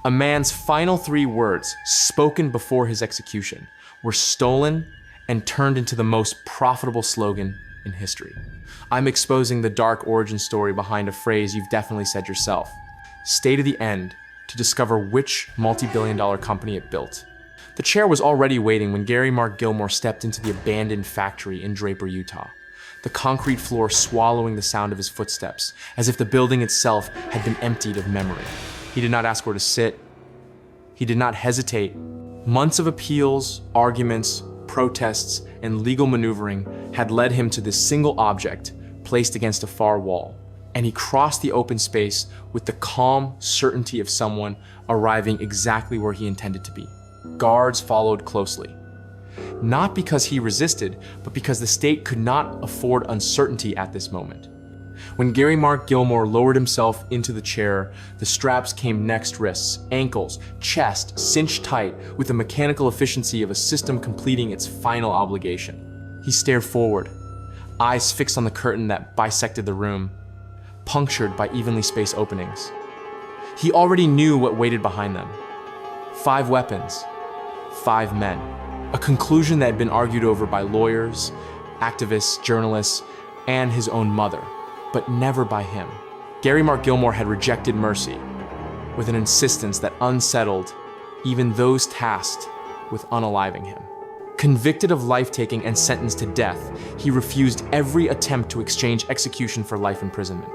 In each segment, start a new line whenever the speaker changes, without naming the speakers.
A man's final 3 words, spoken before his execution, were stolen and turned into the most profitable slogan in history. I'm exposing the dark origin story behind a phrase you've definitely said yourself. Stay to the end to discover which multi-billion-dollar company it built. The chair was already waiting when Gary Mark Gilmore stepped into the abandoned factory in Draper, Utah. The concrete floor swallowing the sound of his footsteps, as if the building itself had been emptied of memory. He did not ask where to sit. He did not hesitate. Months of appeals, arguments, protests, and legal maneuvering had led him to this single object placed against a far wall, and he crossed the open space with the calm certainty of someone arriving exactly where he intended to be. Guards followed closely. Not because he resisted, but because the state could not afford uncertainty at this moment. When Gary Mark Gilmore lowered himself into the chair, the straps came next wrists, ankles, chest, cinched tight with the mechanical efficiency of a system completing its final obligation. He stared forward, eyes fixed on the curtain that bisected the room, punctured by evenly spaced openings. He already knew what waited behind them. 5 weapons, 5 men. A conclusion that had been argued over by lawyers, activists, journalists, and his own mother, but never by him. Gary Mark Gilmore had rejected mercy with an insistence that unsettled even those tasked with unaliving him. Convicted of life-taking and sentenced to death, he refused every attempt to exchange execution for life imprisonment.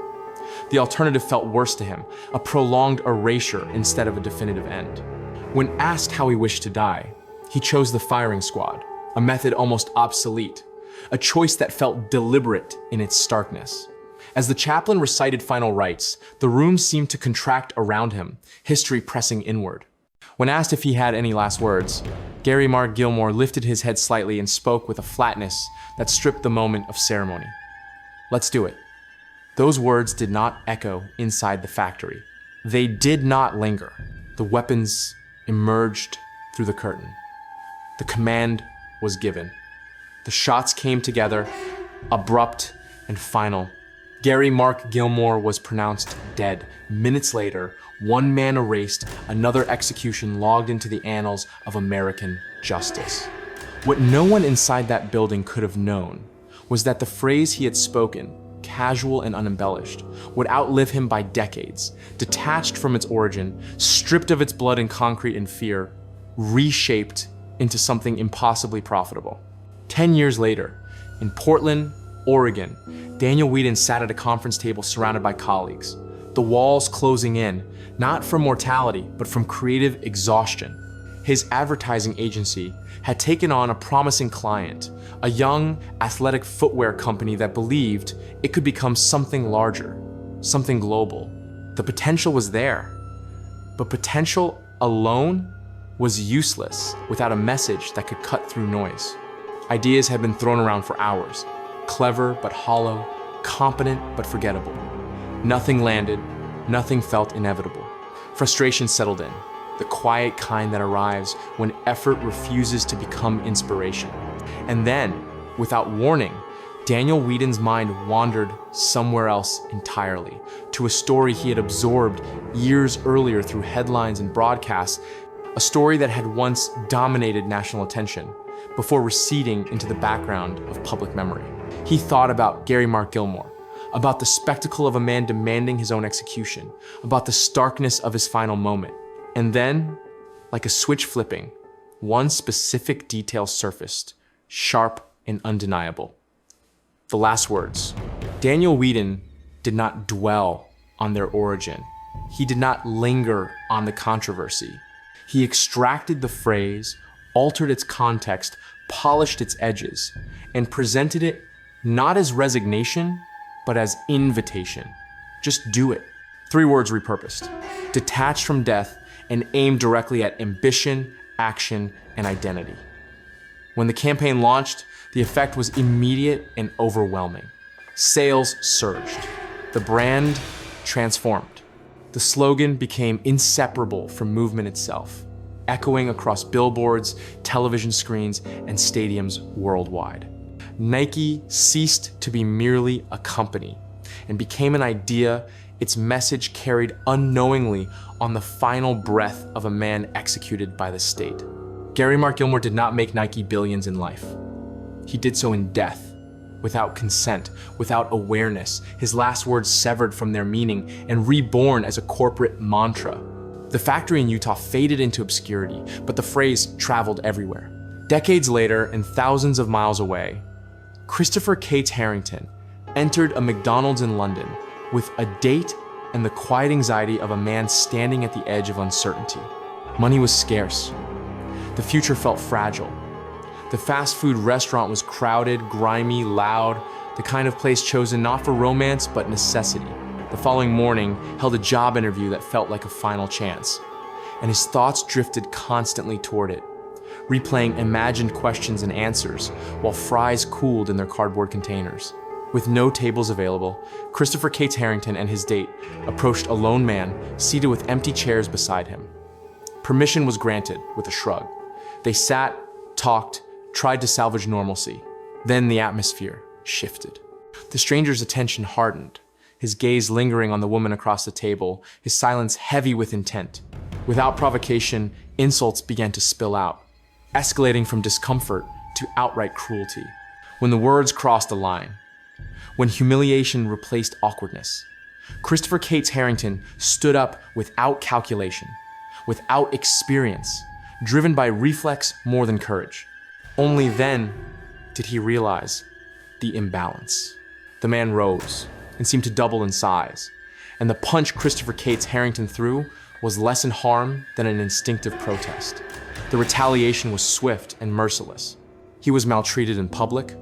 The alternative felt worse to him, a prolonged erasure instead of a definitive end. When asked how he wished to die, he chose the firing squad, a method almost obsolete, a choice that felt deliberate in its starkness. As the chaplain recited final rites, the room seemed to contract around him, history pressing inward. When asked if he had any last words, Gary Mark Gilmore lifted his head slightly and spoke with a flatness that stripped the moment of ceremony. "Let's do it." Those words did not echo inside the factory. They did not linger. The weapons emerged through the curtain. The command was given. The shots came together, abrupt and final. Gary Mark Gilmore was pronounced dead. Minutes later, 1 man erased, another execution logged into the annals of American justice. What no one inside that building could have known was that the phrase he had spoken, casual and unembellished, would outlive him by decades, detached from its origin, stripped of its blood and concrete and fear, reshaped into something impossibly profitable. 10 years later, in Portland, Oregon, Daniel Whedon sat at a conference table surrounded by colleagues, the walls closing in, not from mortality, but from creative exhaustion. His advertising agency had taken on a promising client, a young, athletic footwear company that believed it could become something larger, something global. The potential was there, but potential alone was useless without a message that could cut through noise. Ideas had been thrown around for hours, clever but hollow, competent but forgettable. Nothing landed, nothing felt inevitable. Frustration settled in, the quiet kind that arrives when effort refuses to become inspiration. And then, without warning, Daniel Whedon's mind wandered somewhere else entirely, to a story he had absorbed years earlier through headlines and broadcasts, a story that had once dominated national attention, before receding into the background of public memory. He thought about Gary Mark Gilmore, about the spectacle of a man demanding his own execution, about the starkness of his final moment. And then, like a switch flipping, one specific detail surfaced, sharp and undeniable. The last words. Daniel Whedon did not dwell on their origin. He did not linger on the controversy. He extracted the phrase, altered its context, polished its edges, and presented it not as resignation, but as invitation. Just do it. 3 words repurposed, detached from death and aimed directly at ambition, action, and identity. When the campaign launched, the effect was immediate and overwhelming. Sales surged. The brand transformed. The slogan became inseparable from movement itself, echoing across billboards, television screens, and stadiums worldwide. Nike ceased to be merely a company. and became an idea its message carried unknowingly on the final breath of a man executed by the state. Gary Mark Gilmore did not make Nike billions in life. He did so in death, without consent, without awareness, his last words severed from their meaning and reborn as a corporate mantra. The factory in Utah faded into obscurity, but the phrase traveled everywhere. Decades later, and thousands of miles away, Christopher Cates Harrington entered a McDonald's in London with a date and the quiet anxiety of a man standing at the edge of uncertainty. Money was scarce. The future felt fragile. The fast food restaurant was crowded, grimy, loud, the kind of place chosen not for romance, but necessity. The following morning held a job interview that felt like a final chance, and his thoughts drifted constantly toward it, replaying imagined questions and answers while fries cooled in their cardboard containers. With no tables available, Christopher Cates Harrington and his date approached a lone man seated with empty chairs beside him. Permission was granted with a shrug. They sat, talked, tried to salvage normalcy. Then the atmosphere shifted. The stranger's attention hardened, his gaze lingering on the woman across the table, his silence heavy with intent. Without provocation, insults began to spill out, escalating from discomfort to outright cruelty. When the words crossed a line, when humiliation replaced awkwardness, Christopher Cates Harrington stood up without calculation, without experience, driven by reflex more than courage. Only then did he realize the imbalance. The man rose and seemed to double in size, and the punch Christopher Cates Harrington threw was less in harm than an instinctive protest. The retaliation was swift and merciless. He was maltreated in public,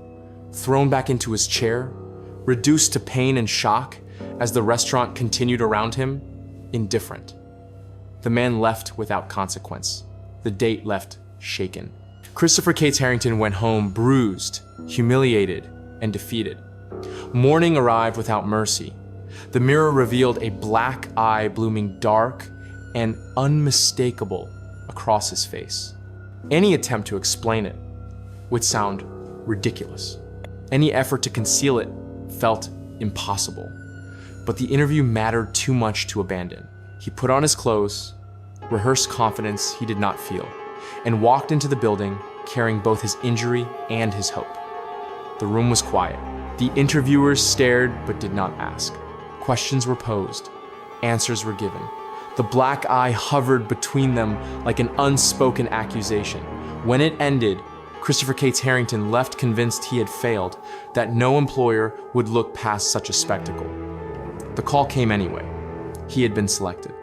thrown back into his chair, reduced to pain and shock as the restaurant continued around him, indifferent. The man left without consequence. The date left shaken. Christopher Cates Harrington went home bruised, humiliated, and defeated. Morning arrived without mercy. The mirror revealed a black eye blooming dark and unmistakable across his face. Any attempt to explain it would sound ridiculous. Any effort to conceal it felt impossible. But the interview mattered too much to abandon. He put on his clothes, rehearsed confidence he did not feel, and walked into the building carrying both his injury and his hope. The room was quiet. The interviewers stared but did not ask. Questions were posed. Answers were given. The black eye hovered between them like an unspoken accusation. When it ended, Christopher Cates Harrington left convinced he had failed, that no employer would look past such a spectacle. The call came anyway. He had been selected.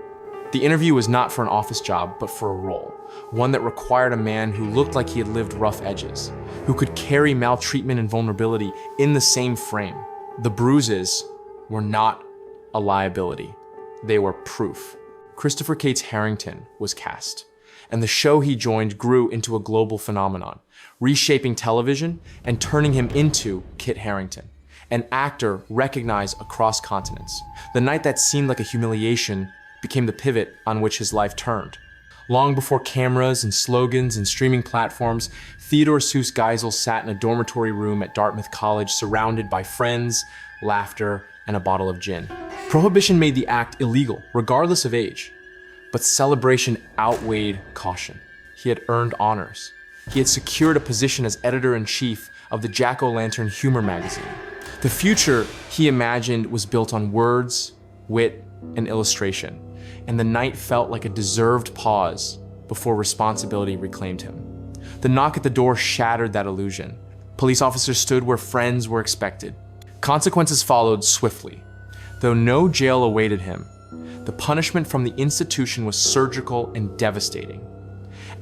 The interview was not for an office job, but for a role, one that required a man who looked like he had lived rough edges, who could carry maltreatment and vulnerability in the same frame. The bruises were not a liability. They were proof. Christopher Cates Harrington was cast, and the show he joined grew into a global phenomenon, reshaping television and turning him into Kit Harington, an actor recognized across continents. The night that seemed like a humiliation became the pivot on which his life turned. Long before cameras and slogans and streaming platforms, Theodore Seuss Geisel sat in a dormitory room at Dartmouth College surrounded by friends, laughter, and a bottle of gin. Prohibition made the act illegal, regardless of age, but celebration outweighed caution. He had earned honors. He had secured a position as editor-in-chief of the Jack-O-Lantern humor magazine. The future, he imagined, was built on words, wit, and illustration, and the night felt like a deserved pause before responsibility reclaimed him. The knock at the door shattered that illusion. Police officers stood where friends were expected. Consequences followed swiftly. Though no jail awaited him, the punishment from the institution was surgical and devastating.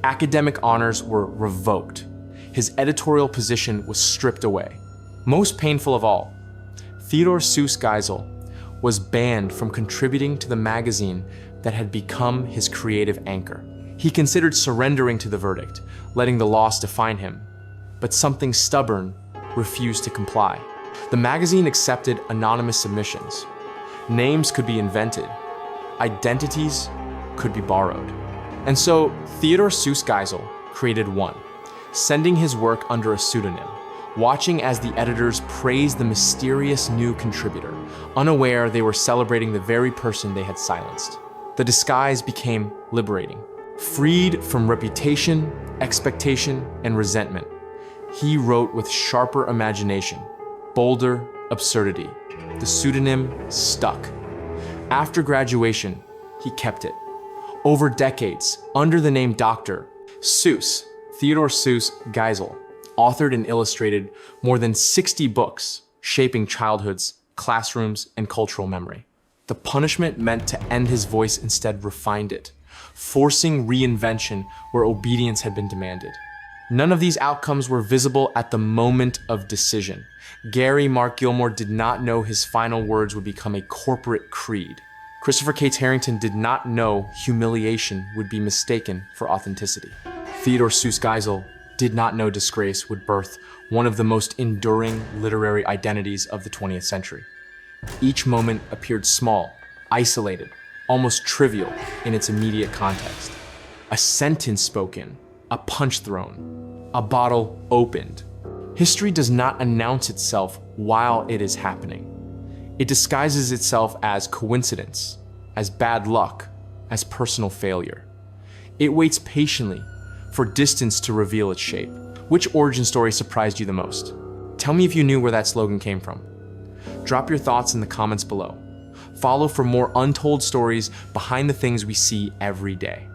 Academic honors were revoked. His editorial position was stripped away. Most painful of all, Theodore Seuss Geisel was banned from contributing to the magazine that had become his creative anchor. He considered surrendering to the verdict, letting the loss define him, but something stubborn refused to comply. The magazine accepted anonymous submissions. Names could be invented. Identities could be borrowed. And so Theodore Seuss Geisel created one, sending his work under a pseudonym, watching as the editors praised the mysterious new contributor, unaware they were celebrating the very person they had silenced. The disguise became liberating. Freed from reputation, expectation, and resentment, he wrote with sharper imagination, bolder absurdity. The pseudonym stuck. After graduation, he kept it. Over decades, under the name Dr. Seuss, Theodore Seuss Geisel, authored and illustrated more than 60 books shaping childhoods, classrooms, and cultural memory. The punishment meant to end his voice instead refined it, forcing reinvention where obedience had been demanded. None of these outcomes were visible at the moment of decision. Gary Mark Gilmore did not know his final words would become a corporate creed. Christopher K. Tarrington did not know humiliation would be mistaken for authenticity. Theodore Seuss Geisel did not know disgrace would birth one of the most enduring literary identities of the 20th century. Each moment appeared small, isolated, almost trivial in its immediate context. A sentence spoken, a punch thrown, a bottle opened. History does not announce itself while it is happening. It disguises itself as coincidence, as bad luck, as personal failure. It waits patiently for distance to reveal its shape. Which origin story surprised you the most? Tell me if you knew where that slogan came from. Drop your thoughts in the comments below. Follow for more untold stories behind the things we see every day.